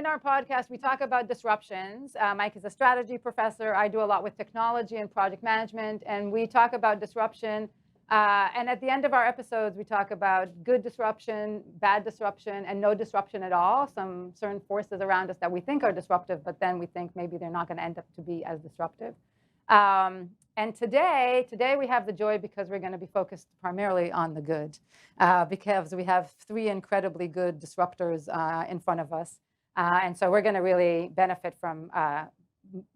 our podcast, we talk about disruptions. Mike is a strategy professor. I do a lot with technology and project management, and we talk about disruption. And at the end of our episodes, we talk about good disruption, bad disruption, and no disruption at all. Some certain forces around us that we think are disruptive, but then we think maybe they're not going to end up to be as disruptive. And today we have the joy because we're going to be focused primarily on the good, because we have three incredibly good disruptors in front of us. And so we're going to really benefit from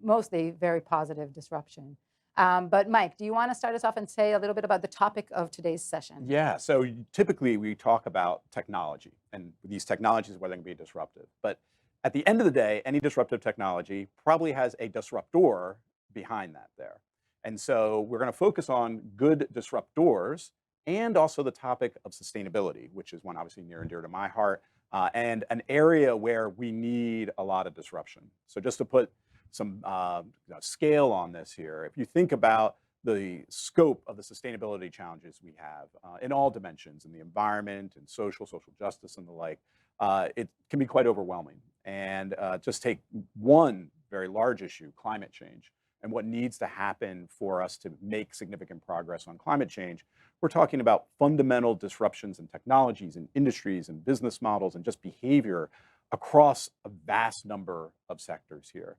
mostly very positive disruption. But Mike, do you want to start us off and say a little bit about the topic of today's session? Yeah, so typically we talk about technology and these technologies, whether they can be disruptive. But at the end of the day, any disruptive technology probably has a disruptor behind that there. And so we're going to focus on good disruptors and also the topic of sustainability, which is one obviously near and dear to my heart, and an area where we need a lot of disruption. So just to put some scale on this here, if you think about the scope of the sustainability challenges we have in all dimensions, in the environment and social justice and the like, it can be quite overwhelming. And just take one very large issue, climate change, and what needs to happen for us to make significant progress on climate change. We're talking about fundamental disruptions in technologies and industries and business models and just behavior across a vast number of sectors here.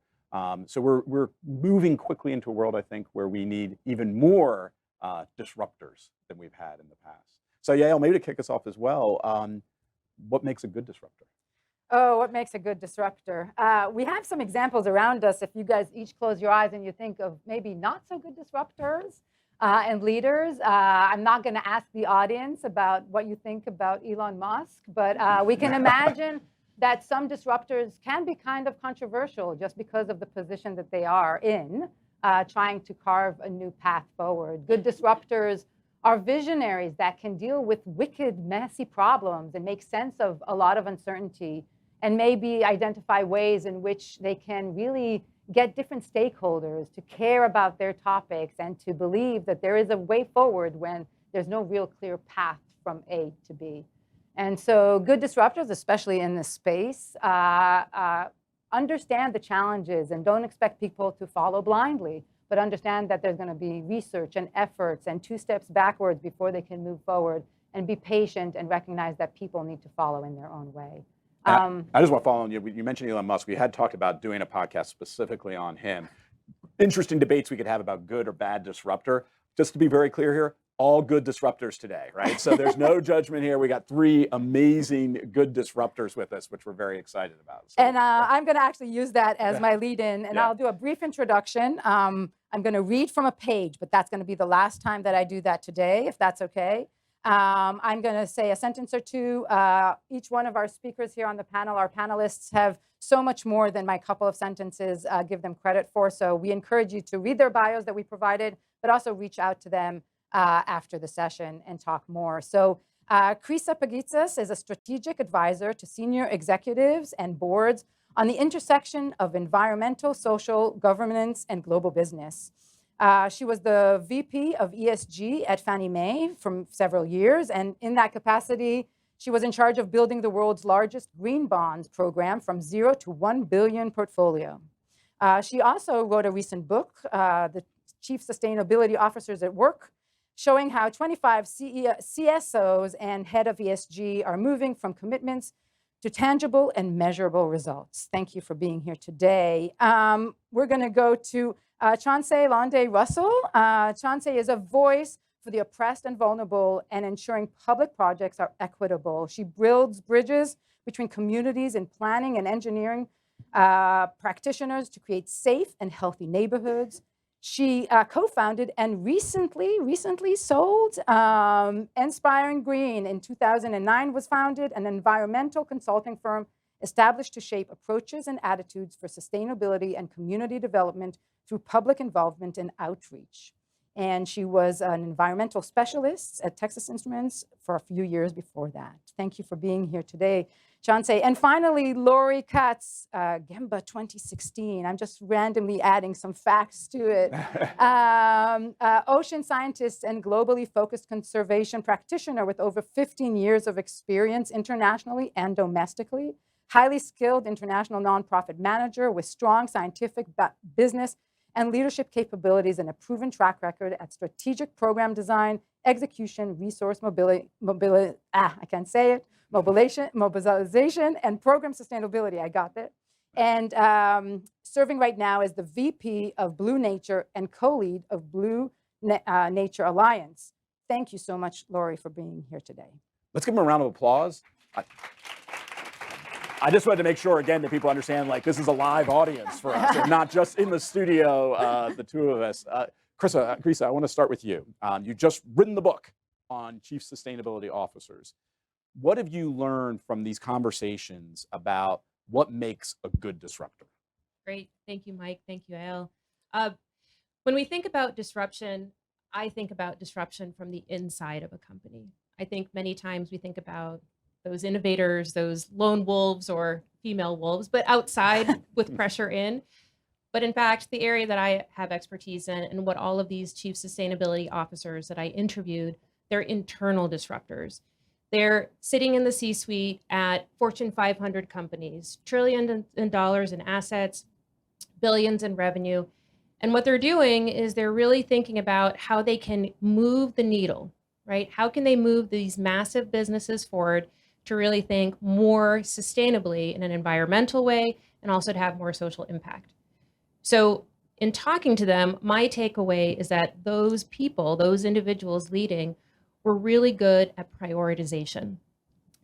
So we're moving quickly into a world, I think, where we need even more disruptors than we've had in the past. So Yael, maybe to kick us off as well, what makes a good disruptor? Oh, what makes a good disruptor? We have some examples around us. If you guys each close your eyes and you think of maybe not so good disruptors and leaders, I'm not going to ask the audience about what you think about Elon Musk, but we can imagine that some disruptors can be kind of controversial just because of the position that they are in, trying to carve a new path forward. Good disruptors are visionaries that can deal with wicked, messy problems and make sense of a lot of uncertainty, and maybe identify ways in which they can really get different stakeholders to care about their topics and to believe that there is a way forward when there's no real clear path from A to B. And so good disruptors, especially in this space, understand the challenges and don't expect people to follow blindly, but understand that there's going to be research and efforts and 2 steps backwards before they can move forward, and be patient and recognize that people need to follow in their own way. I just want to follow on you. You mentioned Elon Musk. We had talked about doing a podcast specifically on him. Interesting debates we could have about good or bad disruptor. Just to be very clear here, all good disruptors today, right? So there's no judgment here. We got 3 amazing good disruptors with us, which we're very excited about. So, and I'm going to actually use that as my lead-in, and I'll do a brief introduction. I'm going to read from a page, but that's going to be the last time that I do that today, if that's okay. I'm going to say a sentence or two. Each one of our speakers here on the panel, our panelists, have so much more than my couple of sentences give them credit for. So we encourage you to read their bios that we provided, but also reach out to them after the session and talk more. So Chrissa Pagitsas is a strategic advisor to senior executives and boards on the intersection of environmental, social, governance, and global business. She was the VP of ESG at Fannie Mae for several years, and in that capacity, she was in charge of building the world's largest green bonds program from 0 to 1 billion portfolio. She also wrote a recent book, The Chief Sustainability Officers at Work, showing how 25 CSOs and head of ESG are moving from commitments to tangible and measurable results. Thank you for being here today. We're going to go to Chanceé Lundy Russell. Chanceé is a voice for the oppressed and vulnerable and ensuring public projects are equitable. She builds bridges between communities in planning and engineering practitioners to create safe and healthy neighborhoods. She co-founded and recently sold Inspiring Green. In 2009 was founded, an environmental consulting firm established to shape approaches and attitudes for sustainability and community development through public involvement and outreach. And she was an environmental specialist at Texas Instruments for a few years before that. Thank you for being here today, Chanceé. And finally, Laure Katz, GEMBA 2016. I'm just randomly adding some facts to it. Ocean scientist and globally focused conservation practitioner with over 15 years of experience internationally and domestically. highly skilled international nonprofit manager with strong scientific business and leadership capabilities and a proven track record at strategic program design, execution, resource mobilization, and program sustainability. I got that. And serving right now as the VP of Blue Nature and co-lead of Blue Nature Alliance. Thank you so much, Laure, for being here today. Let's give him a round of applause. I just wanted to make sure, again, that people understand, like, this is a live audience for us, and not just in the studio, the two of us. Chrissa, I want to start with you. You've just written the book on Chief Sustainability Officers. What have you learned from these conversations about what makes a good disruptor? Great. Thank you, Mike. Thank you, Yael. When we think about disruption, I think about disruption from the inside of a company. I think many times we think about those innovators, those lone wolves or female wolves, but outside with pressure in. But in fact, the area that I have expertise in and what all of these chief sustainability officers that I interviewed, they're internal disruptors. They're sitting in the C-suite at Fortune 500 companies, trillions in dollars in assets, billions in revenue. And what they're doing is they're really thinking about how they can move the needle, right? How can they move these massive businesses forward to really think more sustainably in an environmental way and also to have more social impact? So in talking to them, my takeaway is that those people, those individuals leading, were really good at prioritization.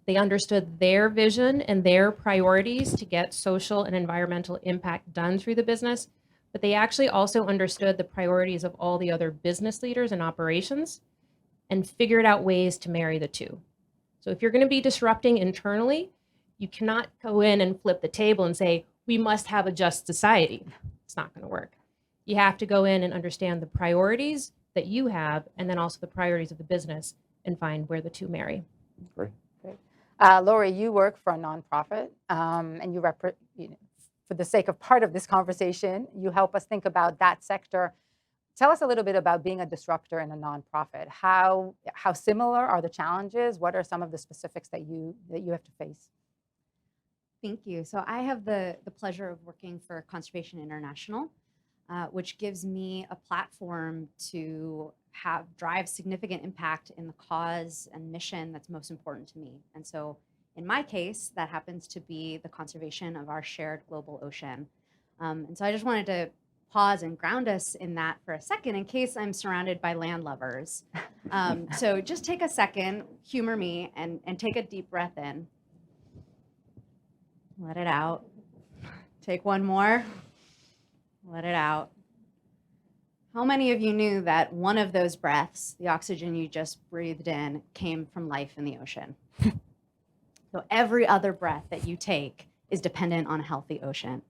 They understood their vision and their priorities to get social and environmental impact done through the business, but they actually also understood the priorities of all the other business leaders and operations and figured out ways to marry the two. So if you're going to be disrupting internally, you cannot go in and flip the table and say, we must have a just society. It's not going to work. You have to go in and understand the priorities that you have, and then also the priorities of the business, and find where the two marry. Great. Laure, you work for a nonprofit, and you for the sake of part of this conversation, you help us think about that sector. Tell us a little bit about being a disruptor in a nonprofit. How similar are the challenges? What are some of the specifics that you have to face? Thank you. So I have the pleasure of working for Conservation International, which gives me a platform to drive significant impact in the cause and mission that's most important to me. And so in my case, that happens to be the conservation of our shared global ocean. And so I just wanted to pause and ground us in that for a second in case I'm surrounded by land lovers. So just take a second, humor me, and take a deep breath in. Let it out. Take one more. Let it out. How many of you knew that one of those breaths, the oxygen you just breathed in, came from life in the ocean? So every other breath that you take is dependent on a healthy ocean.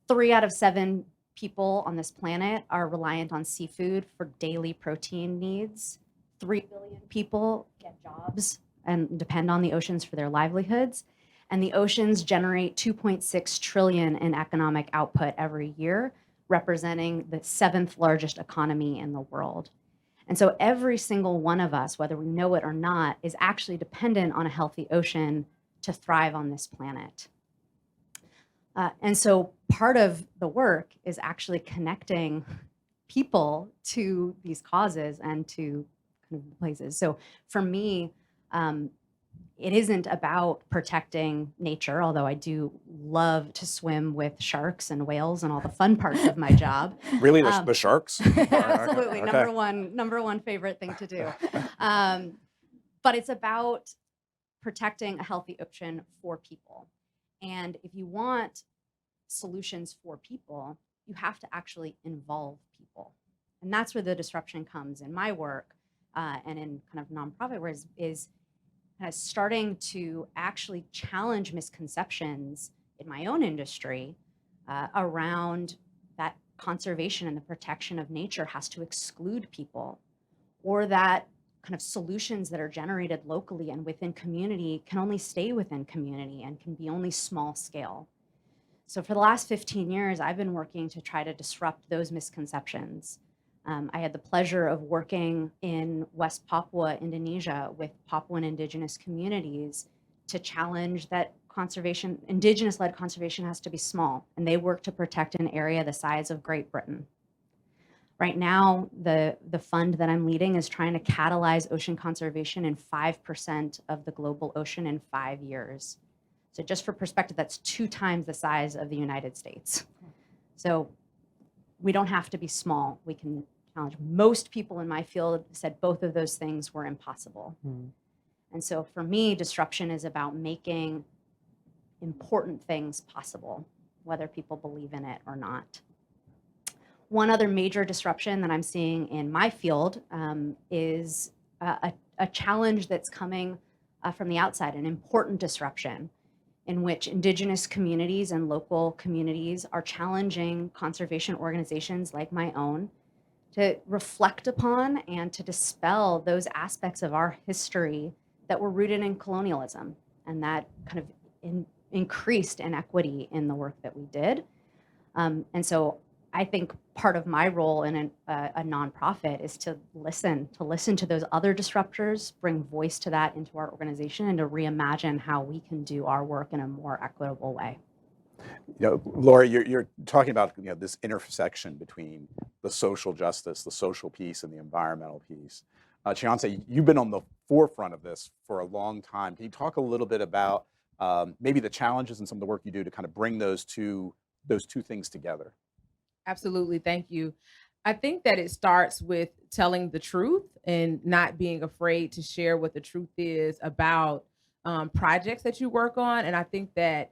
3 out of 7 people on this planet are reliant on seafood for daily protein needs. 3 billion people get jobs and depend on the oceans for their livelihoods. And the oceans generate 2.6 trillion in economic output every year, representing the 7th largest economy in the world. And so every single one of us, whether we know it or not, is actually dependent on a healthy ocean to thrive on this planet. And so part of the work is actually connecting people to these causes and to kind of places. So for me, it isn't about protecting nature, although I do love to swim with sharks and whales and all the fun parts of my job. Really, the sharks? Absolutely, Okay. number one favorite thing to do. But it's about protecting a healthy ocean for people. And if you want solutions for people, you have to actually involve people. And that's where the disruption comes in my work and in kind of nonprofit, where is kind of starting to actually challenge misconceptions in my own industry around that conservation and the protection of nature has to exclude people, or that kind of solutions that are generated locally and within community can only stay within community and can be only small scale. So for the last 15 years, I've been working to try to disrupt those misconceptions. I had the pleasure of working in West Papua, Indonesia, with Papuan indigenous communities to challenge that indigenous-led conservation has to be small, and they work to protect an area the size of Great Britain. Right now, the fund that I'm leading is trying to catalyze ocean conservation in 5% of the global ocean in 5 years. So just for perspective, that's 2 times the size of the United States. So we don't have to be small. We can challenge. Most people in my field said both of those things were impossible. And so for me, disruption is about making important things possible, whether people believe in it or not. One other major disruption that I'm seeing in my field is a challenge that's coming from the outside, an important disruption in which indigenous communities and local communities are challenging conservation organizations like my own to reflect upon and to dispel those aspects of our history that were rooted in colonialism and that kind of increased inequity in the work that we did. And so I think part of my role in a nonprofit is to listen to those other disruptors, bring voice to that into our organization, and to reimagine how we can do our work in a more equitable way. Laure, you're talking about this intersection between the social justice, the social piece, and the environmental piece. Chanceé, you've been on the forefront of this for a long time. Can you talk a little bit about maybe the challenges and some of the work you do to kind of bring those two things together? Absolutely. Thank you. I think that it starts with telling the truth and not being afraid to share what the truth is about projects that you work on. And I think that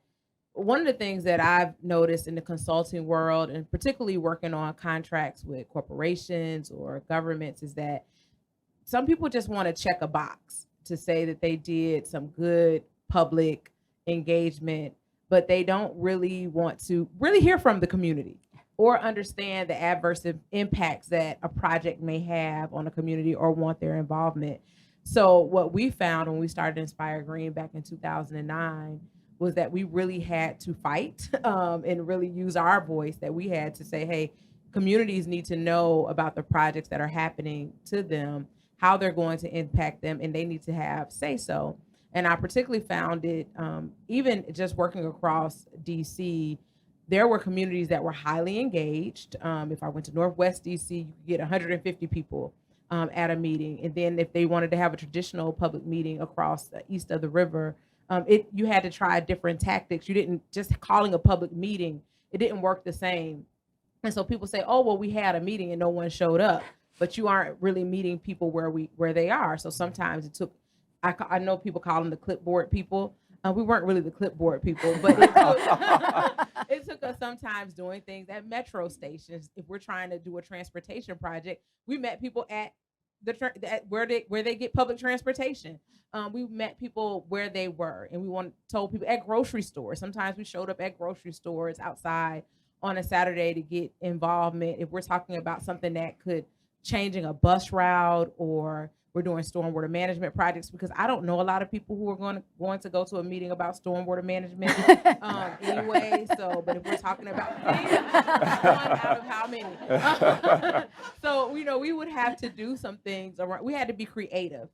one of the things that I've noticed in the consulting world, and particularly working on contracts with corporations or governments, is that some people just want to check a box to say that they did some good public engagement, but they don't really want to really hear from the community or understand the adverse impacts that a project may have on a community or want their involvement. So what we found when we started Inspire Green back in 2009 was that we really had to fight and really use our voice, that we had to say, hey, communities need to know about the projects that are happening to them, how they're going to impact them, and they need to have say so. And I particularly found it, even just working across DC, there were communities that were highly engaged. If I went to Northwest DC, you could get 150 people at a meeting. And then if they wanted to have a traditional public meeting across the east of the river, you had to try different tactics. You didn't just calling a public meeting, it didn't work the same. And so people say, oh, well, we had a meeting and no one showed up, but you aren't really meeting people where they are. So sometimes it took, I know people call them the clipboard people. We weren't really the clipboard people, but it took us sometimes doing things at metro stations. If we're trying to do a transportation project, we met people at where they get public transportation. We met people where they were, and told people at grocery stores. Sometimes we showed up at grocery stores outside on a Saturday to get involvement. If we're talking about something that could changing a bus route, or we're doing stormwater management projects, because I don't know a lot of people who are going to go to a meeting about stormwater management anyway. So, but if we're talking about one out of how many? So, we would have to do some things around. We had to be creative.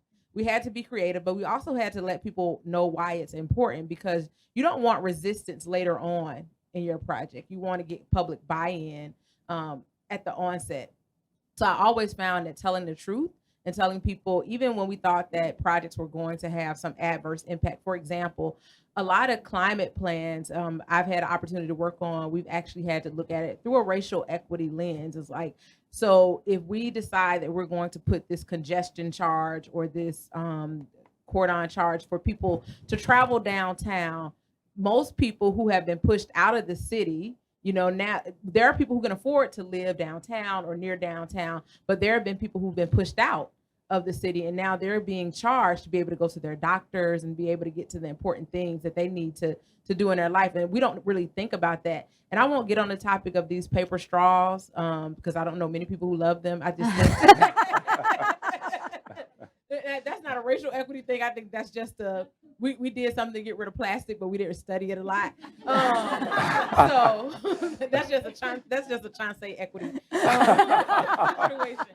But we also had to let people know why it's important, because you don't want resistance later on in your project. You want to get public buy-in at the onset. So I always found that telling the truth and telling people, even when we thought that projects were going to have some adverse impact. For example, a lot of climate plans I've had an opportunity to work on, we've actually had to look at it through a racial equity lens. It's like, so if we decide that we're going to put this congestion charge or this cordon charge for people to travel downtown, most people who have been pushed out of the city, now there are people who can afford to live downtown or near downtown, but there have been people who've been pushed out of the city, and now they're being charged to be able to go to their doctors and be able to get to the important things that they need to do in their life. And we don't really think about that. And I won't get on the topic of these paper straws because I don't know many people who love them. I just think that's not a racial equity thing. I think that's just we did something to get rid of plastic, but we didn't study it a lot. So that's just a Chanceé equity situation.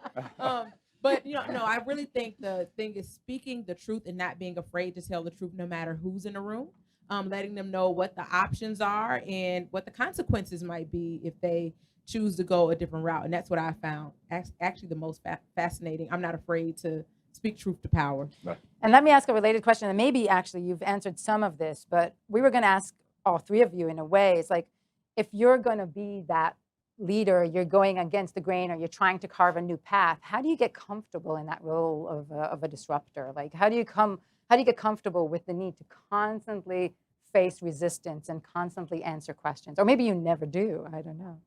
But no, I really think the thing is speaking the truth and not being afraid to tell the truth, no matter who's in the room. letting them know what the options are and what the consequences might be if they choose to go a different route. And that's what I found actually the most fascinating. I'm not afraid to speak truth to power. Right. And let me ask a related question, and maybe actually you've answered some of this, but we were going to ask all three of you in a way. It's like, if you're going to be that leader, you're going against the grain, or you're trying to carve a new path, how do you get comfortable in that role of a disruptor? Like, how do you get comfortable with the need to constantly face resistance and constantly answer questions? Or maybe you never do. I don't know.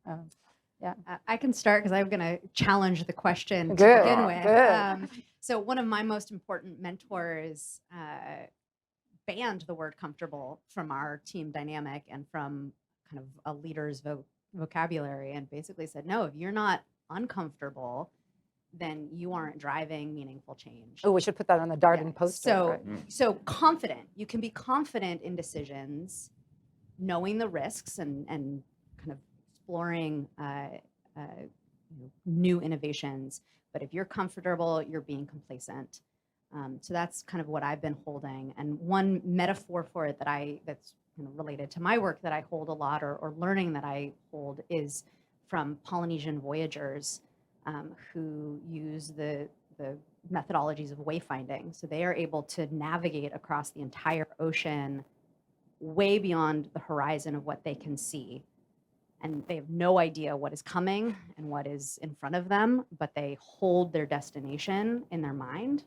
Yeah. I can start because I'm going to challenge the question to Good, begin with. good. So one of my most important mentors banned the word comfortable from our team dynamic and from kind of a leader's vocabulary, and basically said, no, if you're not uncomfortable, then you aren't driving meaningful change. Oh, we should put that on the Darden Yeah. poster. So, right? so confident. You can be confident in decisions, knowing the risks and kind of exploring new innovations. But if you're comfortable, you're being complacent. So that's kind of what I've been holding. And one metaphor for it that's related to my work that I hold a lot, or learning that I hold, is from Polynesian voyagers who use the methodologies of wayfinding. So they are able to navigate across the entire ocean way beyond the horizon of what they can see. And they have no idea what is coming and what is in front of them, but they hold their destination in their mind.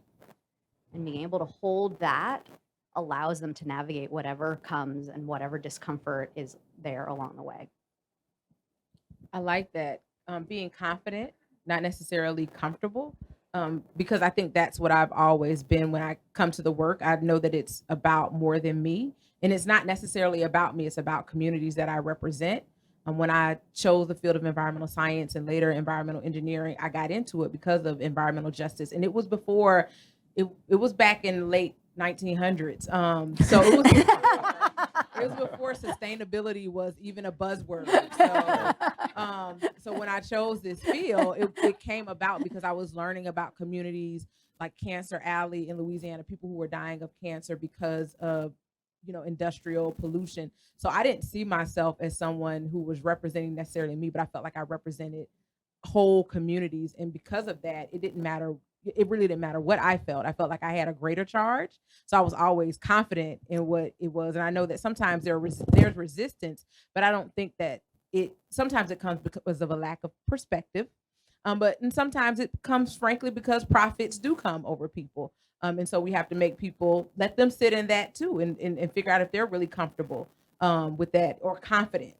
And being able to hold that allows them to navigate whatever comes and whatever discomfort is there along the way. I like that. Being confident, not necessarily comfortable, because I think that's what I've always been when I come to the work. I know that it's about more than me, and it's not necessarily about me. It's about communities that I represent. When I chose the field of environmental science and later environmental engineering, I got into it because of environmental justice. And it was before, it was back in the late 1900s. So it was before sustainability was even a buzzword. So when I chose this field, it came about because I was learning about communities like Cancer Alley in Louisiana, people who were dying of cancer because of industrial pollution. So I didn't see myself as someone who was representing necessarily me, but I felt like I represented whole communities. And because of that, it really didn't matter what I felt. I felt like I had a greater charge. So I was always confident in what it was. And I know that sometimes there's resistance, but I don't think that sometimes it comes because of a lack of perspective. And sometimes it comes, frankly, because profits do come over people. And so we have to make people, let them sit in that too, and figure out if they're really comfortable with that, or confident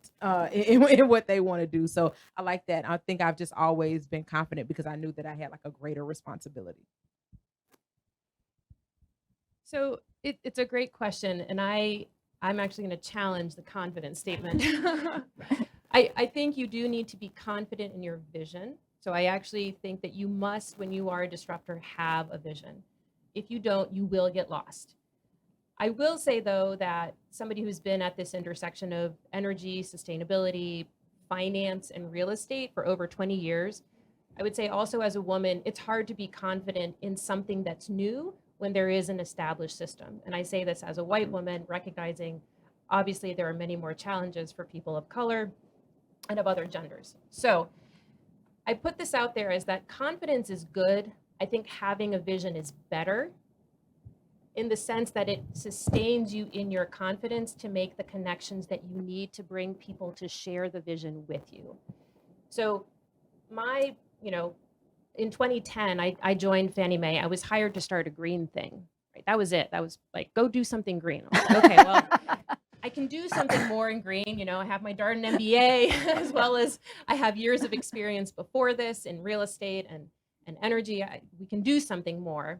in what they want to do. So I like that. I think I've just always been confident because I knew that I had like a greater responsibility. So it's a great question, and I'm actually going to challenge the confidence statement. I think you do need to be confident in your vision. So I actually think that you must, when you are a disruptor, have a vision. If you don't, you will get lost. I will say, though, that somebody who's been at this intersection of energy, sustainability, finance, and real estate for over 20 years, I would say also as a woman, it's hard to be confident in something that's new when there is an established system. And I say this as a white woman, recognizing obviously there are many more challenges for people of color and of other genders. So I put this out there as that confidence is good. I think having a vision is better, in the sense that it sustains you in your confidence to make the connections that you need to bring people to share the vision with you. So in 2010, I joined Fannie Mae. I was hired to start a green thing, right? That was it. That was like, go do something green. I'm like, okay, well, I can do something more in green. I have my Darden MBA, as well as I have years of experience before this in real estate and energy. We can do something more.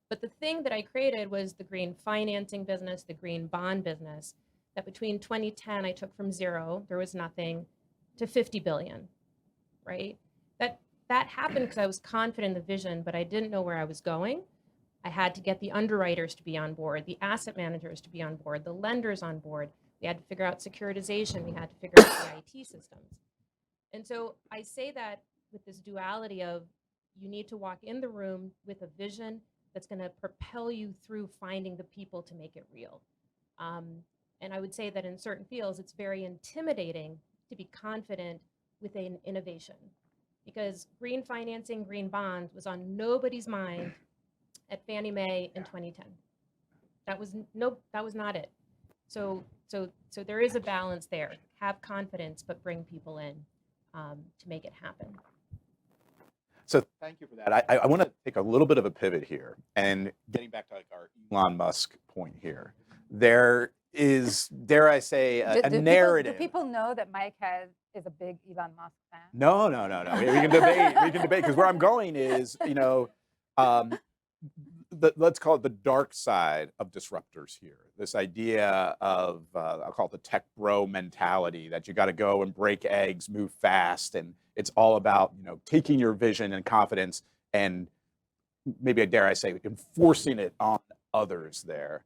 But the thing that I created was the green financing business, the green bond business, that between 2010, I took from zero, there was nothing, to 50 billion, right? That happened because I was confident in the vision, but I didn't know where I was going. I had to get the underwriters to be on board, the asset managers to be on board, the lenders on board. We had to figure out securitization. We had to figure out the IT systems. And so I say that with this duality of, you need to walk in the room with a vision that's going to propel you through finding the people to make it real. And I would say that in certain fields, it's very intimidating to be confident with an innovation, because green financing, green bonds was on nobody's mind at Fannie Mae in 2010. That was not it. So there is a balance there. Have confidence, but bring people in to make it happen. So thank you for that. I want to take a little bit of a pivot here, and getting back to like our Elon Musk point here. There is, dare I say, a narrative. Do people know that Mike is a big Elon Musk fan? No. We can debate. We can debate, because where I'm going is, let's call it the dark side of disruptors here. This idea of, I'll call it the tech bro mentality, that you got to go and break eggs, move fast, and it's all about, taking your vision and confidence and, maybe dare I say, enforcing it on others there.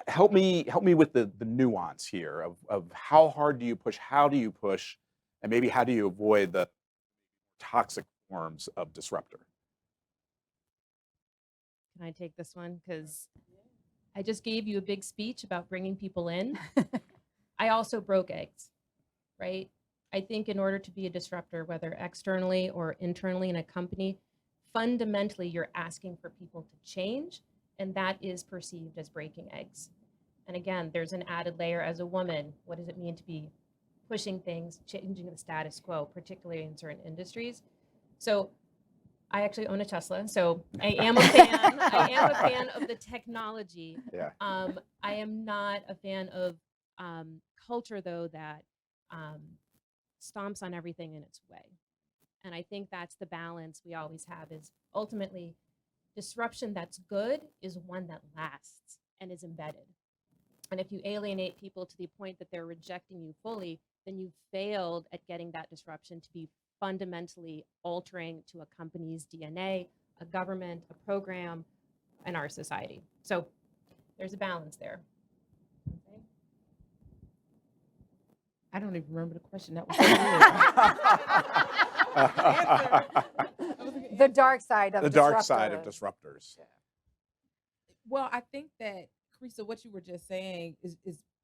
Help me with the nuance here of how hard do you push, how do you push, and maybe how do you avoid the toxic forms of disruptor? Can I take this one? Because I just gave you a big speech about bringing people in. I also broke eggs, right? I think in order to be a disruptor, whether externally or internally in a company, fundamentally you're asking for people to change, and that is perceived as breaking eggs. And again, there's an added layer as a woman. What does it mean to be pushing things, changing the status quo, particularly in certain industries? So I actually own a Tesla, so I am a fan. I am a fan of the technology. Yeah. I am not a fan of culture, though, that stomps on everything in its way. And I think that's the balance we always have, is ultimately disruption that's good is one that lasts and is embedded. And if you alienate people to the point that they're rejecting you fully, then you've failed at getting that disruption to be fundamentally altering to a company's DNA, a government, a program, and our society. So there's a balance there. Okay. I don't even remember the question. That was The dark side of the dark side of disruptors. Well, I think that, Chrissa, what you were just saying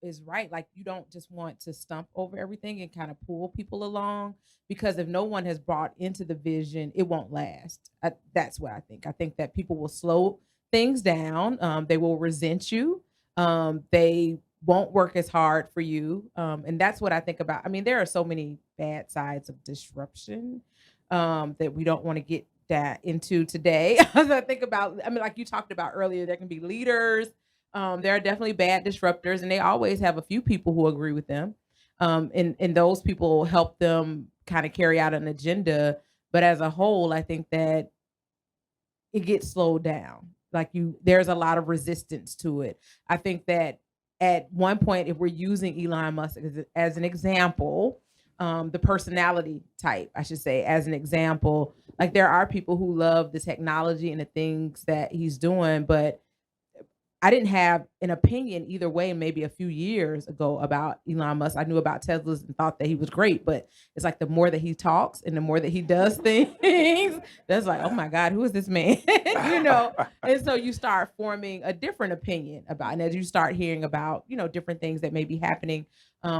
is right. Like, you don't just want to stump over everything and kind of pull people along, because if no one has bought into the vision, it won't last. That's what I think. I think that people will slow things down. They will resent you. They won't work as hard for you. And that's what I think about. I mean, there are so many bad sides of disruption that we don't want to get that into today. As I think about, I mean, like you talked about earlier, there can be leaders. There are definitely bad disruptors, and they always have a few people who agree with them. And those people help them kind of carry out an agenda. But as a whole, I think that it gets slowed down. Like, there's a lot of resistance to it. I think that at one point, if we're using Elon Musk as an example, the personality type, I should say, as an example, like, there are people who love the technology and the things that he's doing, but I didn't have an opinion either way. Maybe a few years ago about Elon Musk, I knew about Teslas and thought that he was great, but it's like the more that he talks and the more that he does things, that's like, oh my God, who is this man? And so you start forming a different opinion about, and as you start hearing about, different things that may be happening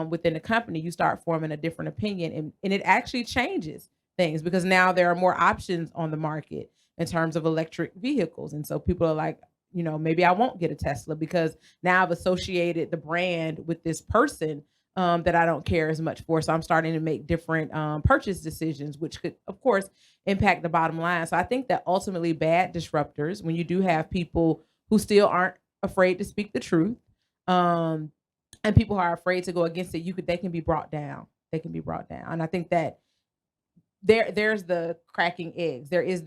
within the company, you start forming a different opinion, and it actually changes things, because now there are more options on the market in terms of electric vehicles. And so people are like, maybe I won't get a Tesla because now I've associated the brand with this person that I don't care as much for. So I'm starting to make different purchase decisions, which could, of course, impact the bottom line. So I think that ultimately bad disruptors, when you do have people who still aren't afraid to speak the truth, and people who are afraid to go against it, they can be brought down. They can be brought down. And I think that there's the cracking eggs. There is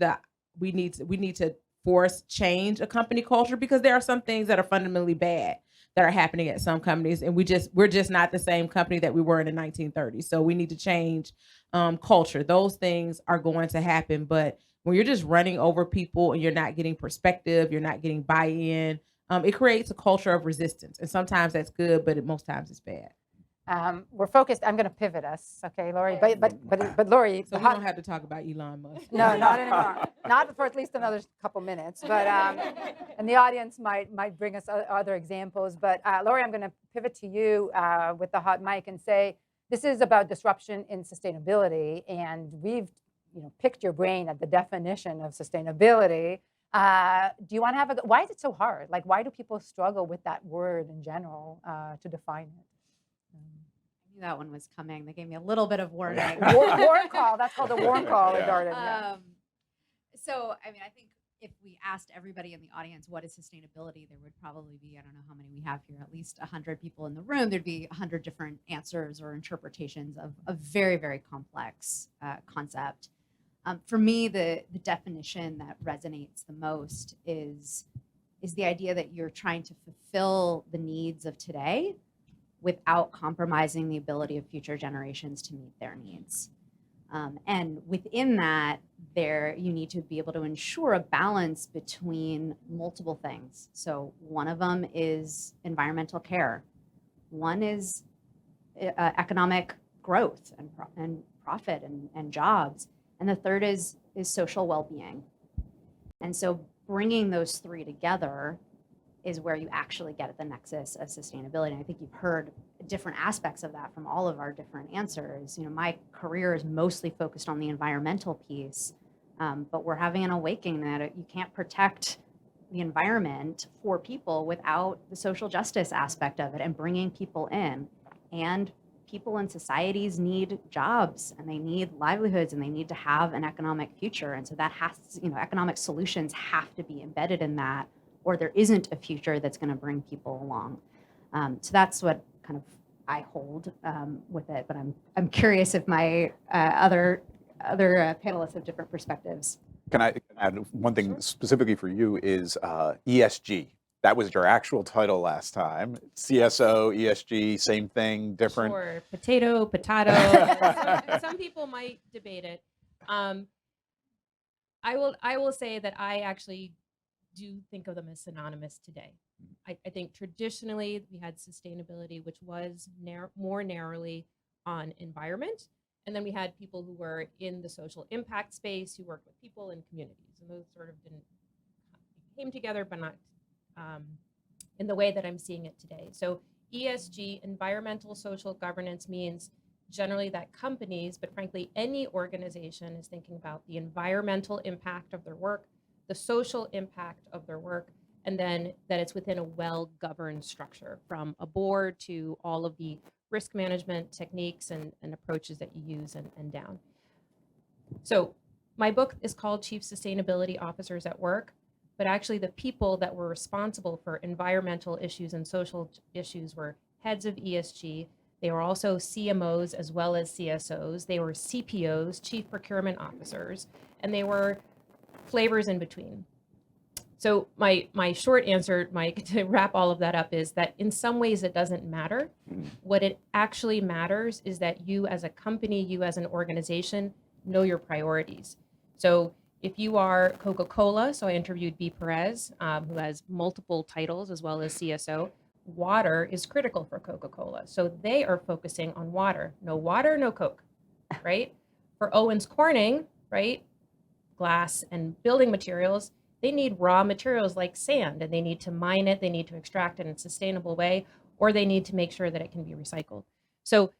we need to force change a company culture, because there are some things that are fundamentally bad that are happening at some companies, and we're just not the same company that we were in the 1930s. So we need to change culture. Those things are going to happen, but when you're just running over people and you're not getting perspective, you're not getting buy-in, it creates a culture of resistance. And sometimes that's good, but most times it's bad. We're focused. I'm going to pivot us, okay, Laure? But Laure, So we don't have to talk about Elon Musk. no, not anymore. Not for at least another couple minutes. But and the audience might bring us other examples. But Laure, I'm going to pivot to you with the hot mic and say this is about disruption in sustainability, and we've picked your brain at the definition of sustainability. Do you want to have why is it so hard? Like, why do people struggle with that word in general to define it? I knew that one was coming. They gave me a little bit of warning. Warm call. That's called a warm call at Darden. So, I mean, I think if we asked everybody in the audience what is sustainability, there would probably be, I don't know how many we have here, at least 100 people in the room. There'd be 100 different answers or interpretations of a very, very complex concept. For me, the definition that resonates the most is the idea that you're trying to fulfill the needs of today without compromising the ability of future generations to meet their needs. And within that, you need to be able to ensure a balance between multiple things. So one of them is environmental care. One is economic growth and profit and jobs. And the third is social well-being. And so bringing those three together is where you actually get at the nexus of sustainability. And I think you've heard different aspects of that from all of our different answers. My career is mostly focused on the environmental piece, but we're having an awakening that you can't protect the environment for people without the social justice aspect of it and bringing people in. And people in societies need jobs and they need livelihoods and they need to have an economic future. And so that economic solutions have to be embedded in that, or there isn't a future that's going to bring people along. So that's what kind of I hold with it. But I'm curious if my other panelists have different perspectives. Can I add one thing specifically for you is ESG. That was your actual title last time. CSO, ESG, same thing, different. Sure, potato. Some people might debate it. I will say that I actually do think of them as synonymous today. I think traditionally we had sustainability, which was more narrowly on environment. And then we had people who were in the social impact space, who worked with people and communities. And those sort of came together, but not in the way that I'm seeing it today. So ESG, environmental social governance, means generally that companies, but frankly any organization, is thinking about the environmental impact of their work, the social impact of their work, and then that it's within a well-governed structure, from a board to all of the risk management techniques and approaches that you use and down. So my book is called Chief Sustainability Officers at Work, but actually the people that were responsible for environmental issues and social issues were heads of ESG. They were also CMOs as well as CSOs. They were CPOs, Chief Procurement Officers, and they were flavors in between. So my short answer, Mike, to wrap all of that up, is that in some ways it doesn't matter. What it actually matters is that you as a company, you as an organization, know your priorities. So if you are Coca-Cola, so I interviewed B. Perez, who has multiple titles as well as CSO, water is critical for Coca-Cola. So they are focusing on water, no Coke, right? For Owens Corning, right, glass and building materials, they need raw materials like sand, and they need to mine it, they need to extract it in a sustainable way, or they need to make sure that it can be recycled. So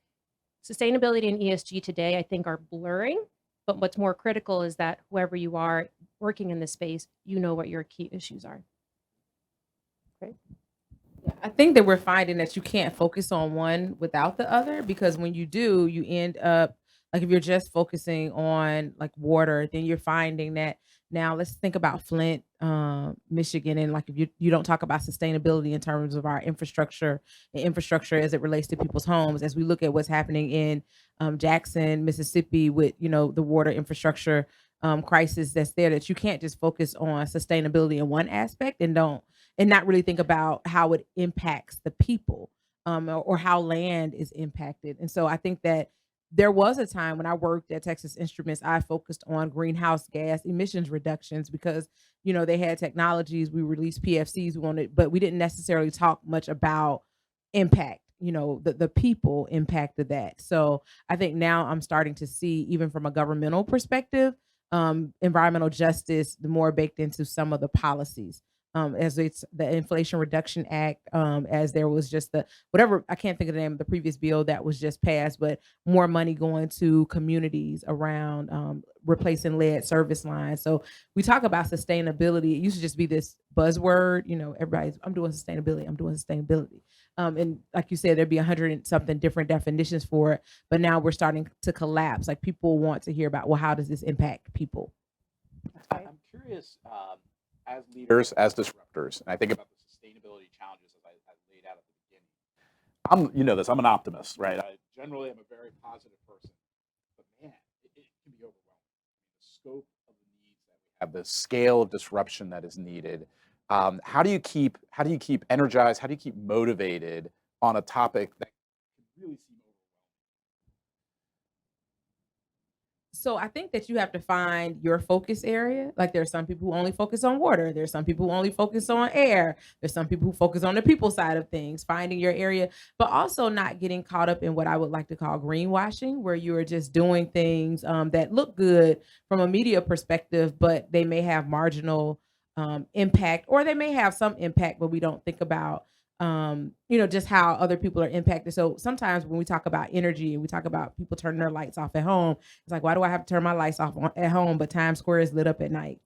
sustainability and ESG today, I think, are blurring, but what's more critical is that whoever you are working in this space, you know what your key issues are. Great. I think that we're finding that you can't focus on one without the other, because when you do, you end up, like, if you're just focusing on like water, then you're finding that now let's think about Flint, Michigan, and like if you don't talk about sustainability in terms of our infrastructure and infrastructure as it relates to people's homes, as we look at what's happening in Jackson, Mississippi, with the water infrastructure crisis that's there, that you can't just focus on sustainability in one aspect and not really think about how it impacts the people or how land is impacted. And so I think that there was a time when I worked at Texas Instruments, I focused on greenhouse gas emissions reductions because, they had technologies, we released PFCs, but we didn't necessarily talk much about impact. the people impact of that. So I think now I'm starting to see, even from a governmental perspective, environmental justice the more baked into some of the policies. As it's the Inflation Reduction Act, as there was just the whatever, I can't think of the name of the previous bill that was just passed, but more money going to communities around replacing lead service lines. So we talk about sustainability. It used to just be this buzzword, everybody's, I'm doing sustainability. And like you said, there'd be 100 and something different definitions for it, but now we're starting to collapse. Like people want to hear about, well, how does this impact people? I'm curious, as leaders, as disruptors, and I think about the sustainability challenges as I laid out at the beginning. You know this, I'm an optimist, right? I generally am a very positive person, but man, it can be overwhelming. The scope of the needs that we have, the scale of disruption that is needed. How do you keep energized? How do you keep motivated on a topic that can really seem overwhelming? So I think that you have to find your focus area. Like there's some people who only focus on water. There's some people who only focus on air. There's some people who focus on the people side of things, finding your area, but also not getting caught up in what I would like to call greenwashing, where you are just doing things that look good from a media perspective, but they may have marginal impact, or they may have some impact, but we don't think about just how other people are impacted. So sometimes when we talk about energy and we talk about people turning their lights off at home, it's like, why do I have to turn my lights off at home, but Times Square is lit up at night?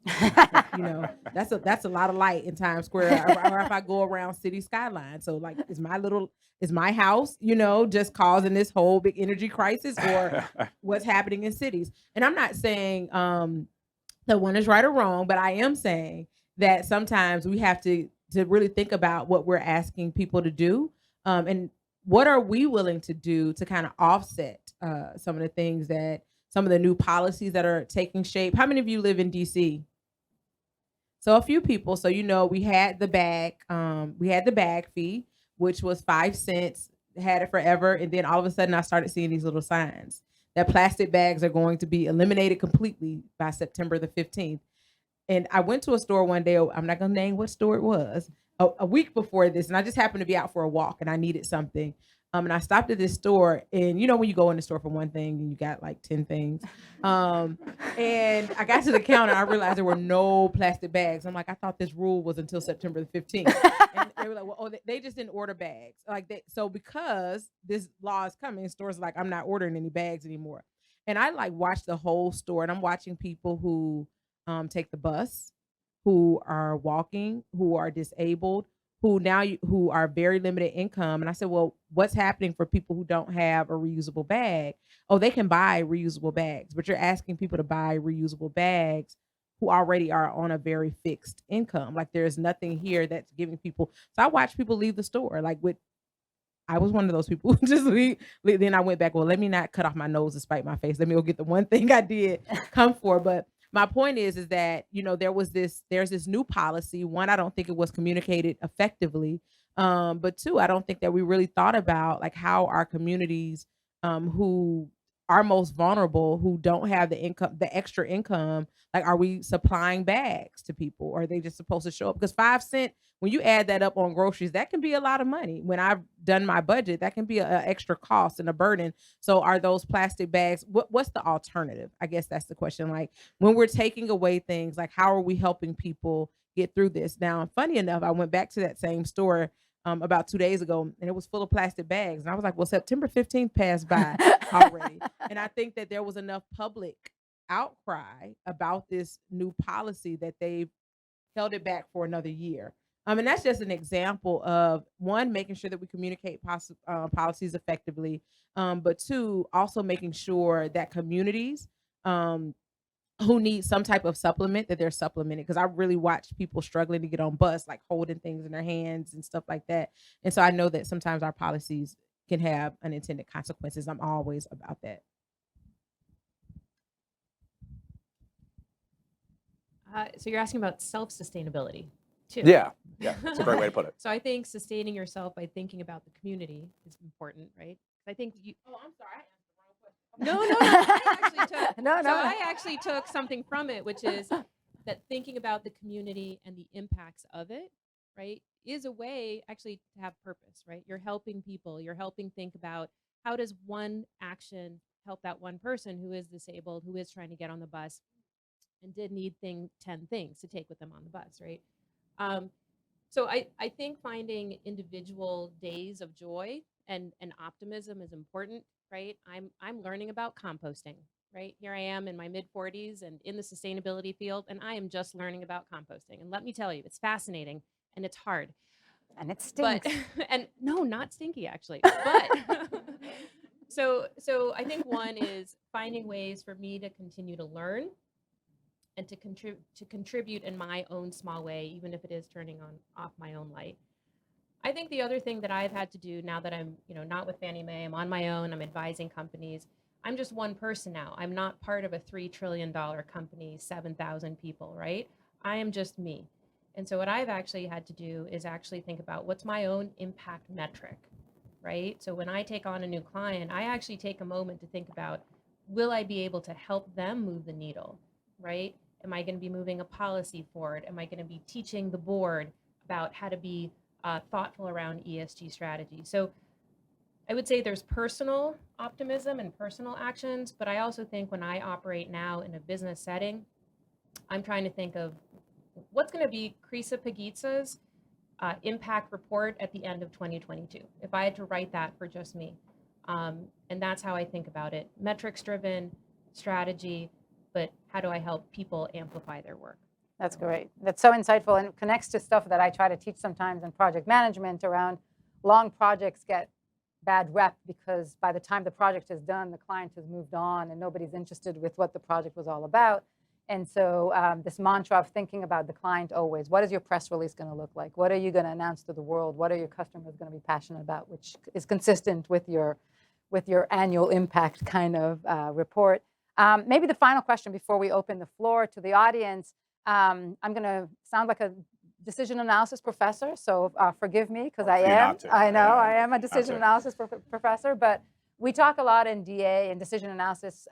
That's a lot of light in Times Square. Or if I go around city skyline. So like, is my house, just causing this whole big energy crisis, or what's happening in cities? And I'm not saying that one is right or wrong, but I am saying that sometimes we have to really think about what we're asking people to do, and what are we willing to do to kind of offset some of the things that some of the new policies that are taking shape. How many of you live in DC? So a few people. So we had the bag fee, which was 5 cents, had it forever, and then all of a sudden I started seeing these little signs that plastic bags are going to be eliminated completely by September the 15th. And I went to a store one day, I'm not going to name what store it was, a week before this, and I just happened to be out for a walk and I needed something. And I stopped at this store, and when you go in the store for one thing and you got like 10 things. And I got to the counter, I realized there were no plastic bags. I'm like, I thought this rule was until September the 15th. And they were like, well, they just didn't order bags. So because this law is coming, stores are like, I'm not ordering any bags anymore. And I watched the whole store, and I'm watching people who take the bus, who are walking, who are disabled, who are very limited income. And I said, well, what's happening for people who don't have a reusable bag? Oh, they can buy reusable bags, but you're asking people to buy reusable bags who already are on a very fixed income. Like there's nothing here that's giving people. So I watched people leave the store. I was one of those people who just leave. Then I went back, well, let me not cut off my nose to spite my face. Let me go get the one thing I did come for. But my point is that, there's this new policy. One, I don't think it was communicated effectively. But two, I don't think that we really thought about how our communities who are most vulnerable, who don't have the extra income, are we supplying bags to people, or are they just supposed to show up? Because 5 cents, when you add that up on groceries, that can be a lot of money. When I've done my budget, that can be an extra cost and a burden. So are those plastic bags, what's the alternative? I guess that's the question. When we're taking away things, how are we helping people get through this? Now, funny enough, I went back to that same store about 2 days ago, and it was full of plastic bags. And I was like, well, September 15th passed by already. And I think that there was enough public outcry about this new policy that they've held it back for another year. And that's just an example of, one, making sure that we communicate policies effectively, but two, also making sure that communities who need some type of supplement, that they're supplemented. Because I really watch people struggling to get on bus, holding things in their hands and stuff like that. And so I know that sometimes our policies can have unintended consequences. I'm always about that. So you're asking about self-sustainability too. Yeah, that's a great way to put it. So I think sustaining yourself by thinking about the community is important, right? I think you. Oh, I'm sorry. No. I actually took something from it, which is that thinking about the community and the impacts of it, right, is a way actually to have purpose, right? You're helping people, you're helping think about how does one action help that one person who is disabled, who is trying to get on the bus and did need 10 things to take with them on the bus, right? So I think finding individual days of joy and optimism is important, right? I'm learning about composting, right? Here I am in my mid 40s and in the sustainability field, and I am just learning about composting. And let me tell you, it's fascinating and it's hard. And it But stinks. and no, not stinky actually. But so I think one is finding ways for me to continue to learn and to contribute in my own small way, even if it is turning on off my own light. I think the other thing that I've had to do now that I'm, not with Fannie Mae, I'm on my own, I'm advising companies. I'm just one person now. I'm not part of a $3 trillion company, 7,000 people, right? I am just me. And so what I've actually had to do is actually think about what's my own impact metric, right? So when I take on a new client, I actually take a moment to think about, will I be able to help them move the needle, right? Am I going to be moving a policy forward? Am I going to be teaching the board about how to be thoughtful around ESG strategy? So I would say there's personal optimism and personal actions, but I also think when I operate now in a business setting, I'm trying to think of what's going to be Chrissa Pagitsas' impact report at the end of 2022, if I had to write that for just me. And that's how I think about it. Metrics driven strategy, but how do I help people amplify their work? That's great. That's so insightful, and it connects to stuff that I try to teach sometimes in project management around long projects get bad rep because by the time the project is done, the client has moved on and nobody's interested with what the project was all about. And so this mantra of thinking about the client always, what is your press release going to look like? What are you going to announce to the world? What are your customers going to be passionate about, which is consistent with your annual impact kind of report. Maybe the final question before we open the floor to the audience. I'm going to sound like a decision analysis professor, so forgive me because I am. I know I am a decision analysis professor, but we talk a lot in DA and decision analysis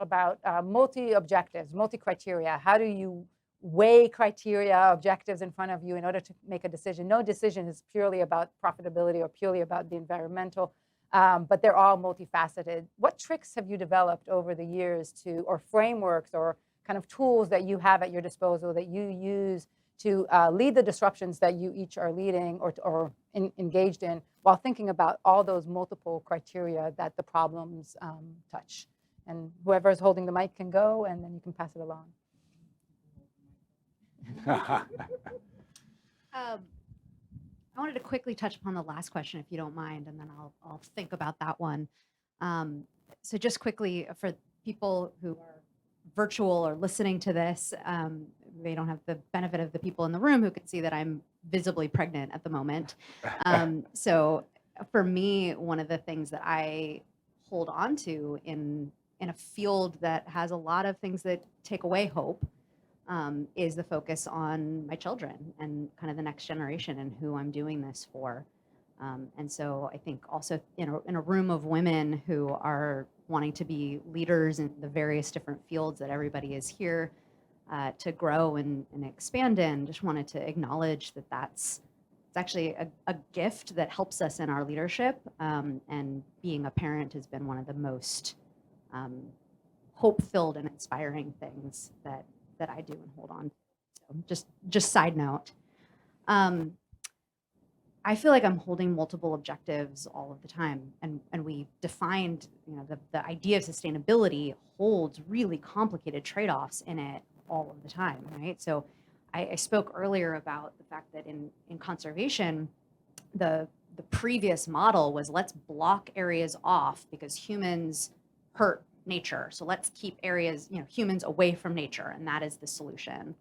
about multi-objectives, multi-criteria. How do you weigh criteria, objectives in front of you in order to make a decision? No decision is purely about profitability or purely about the environmental. But they're all multifaceted. What tricks have you developed over the years or frameworks or kind of tools that you have at your disposal that you use to lead the disruptions that you each are leading or engaged in while thinking about all those multiple criteria that the problems touch? And whoever is holding the mic can go, and then you can pass it along. I wanted to quickly touch upon the last question, if you don't mind, and then I'll think about that one. So just quickly, for people who are virtual or listening to this, they don't have the benefit of the people in the room who can see that I'm visibly pregnant at the moment. So for me, one of the things that I hold on to in a field that has a lot of things that take away hope is the focus on my children and kind of the next generation and who I'm doing this for. And so I think also in a room of women who are wanting to be leaders in the various different fields that everybody is here to grow and expand in, just wanted to acknowledge that it's actually a gift that helps us in our leadership. And being a parent has been one of the most hope-filled and inspiring things that I do and hold on to. So just side note. I feel like I'm holding multiple objectives all of the time, and we defined, the idea of sustainability holds really complicated trade-offs in it all of the time, right? So I spoke earlier about the fact that in conservation, the previous model was let's block areas off because humans hurt nature. So let's keep areas, humans away from nature, and that is the solution.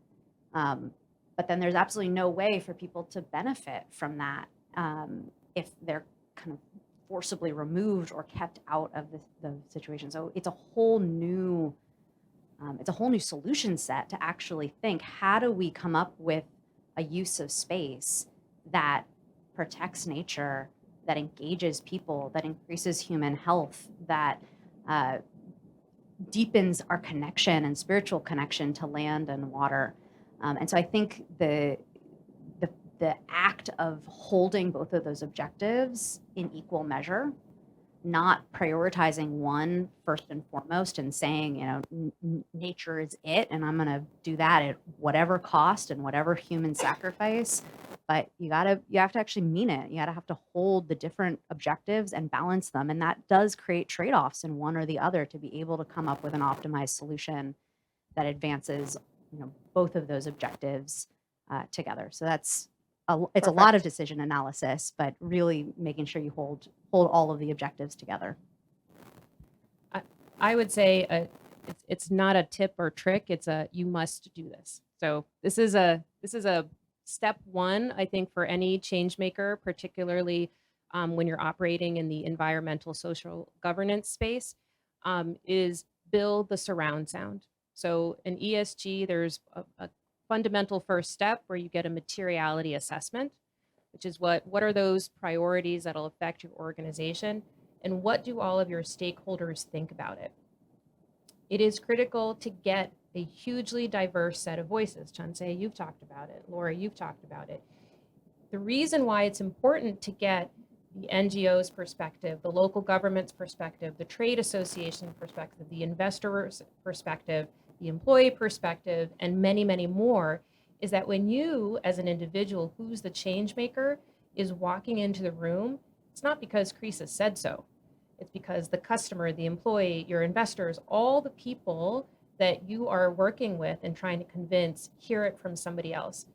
But then there's absolutely no way for people to benefit from that if they're kind of forcibly removed or kept out of the situation. So it's a whole new solution set to actually think, how do we come up with a use of space that protects nature, that engages people, that increases human health, that deepens our connection and spiritual connection to land and water. And so I think the the act of holding both of those objectives in equal measure, not prioritizing one first and foremost and saying, you know, nature is it, and I'm going to do that at whatever cost and whatever human sacrifice. But you have to actually mean it. You have to hold the different objectives and balance them. And that does create trade-offs in one or the other to be able to come up with an optimized solution that advances, you know, both of those objectives together. So it's a lot of decision analysis, but really making sure you hold all of the objectives together. I would say it's not a tip or trick. It's you must do this. So this is a step one, I think, for any change maker, particularly when you're operating in the environmental social governance space, is build the surround sound. So in ESG, there's a fundamental first step where you get a materiality assessment, which is what are those priorities that'll affect your organization, and what do all of your stakeholders think about it? It is critical to get a hugely diverse set of voices. Chanceé, you've talked about it. Laure, you've talked about it. The reason why it's important to get the NGO's perspective, the local government's perspective, the trade association perspective, the investor's perspective, the employee perspective, and many, many more, is that when you, as an individual who's the change maker, is walking into the room, it's not because Chrissa said so. It's because the customer, the employee, your investors, all the people that you are working with and trying to convince hear it from somebody else.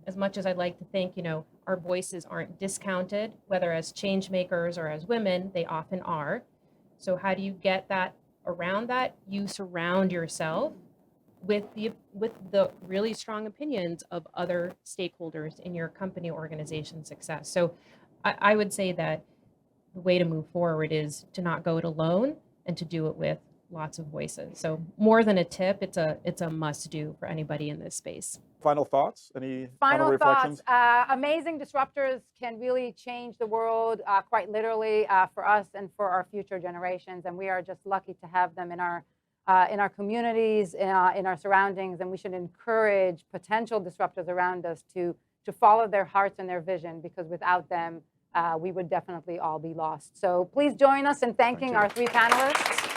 As much as I'd like to think, you know, our voices aren't discounted, whether as change makers or as women, they often are. So how do you get that around that? You surround yourself with the really strong opinions of other stakeholders in your company, organization success. So I would say that the way to move forward is to not go it alone and to do it with lots of voices. So more than a tip, it's a must do for anybody in this space. Final thoughts? Any final Final reflections? thoughts. Amazing disruptors can really change the world quite literally for us and for our future generations. And we are just lucky to have them in our communities, in our surroundings. And we should encourage potential disruptors around us to follow their hearts and their vision, because without them, we would definitely all be lost. So please join us in thanking our three panelists.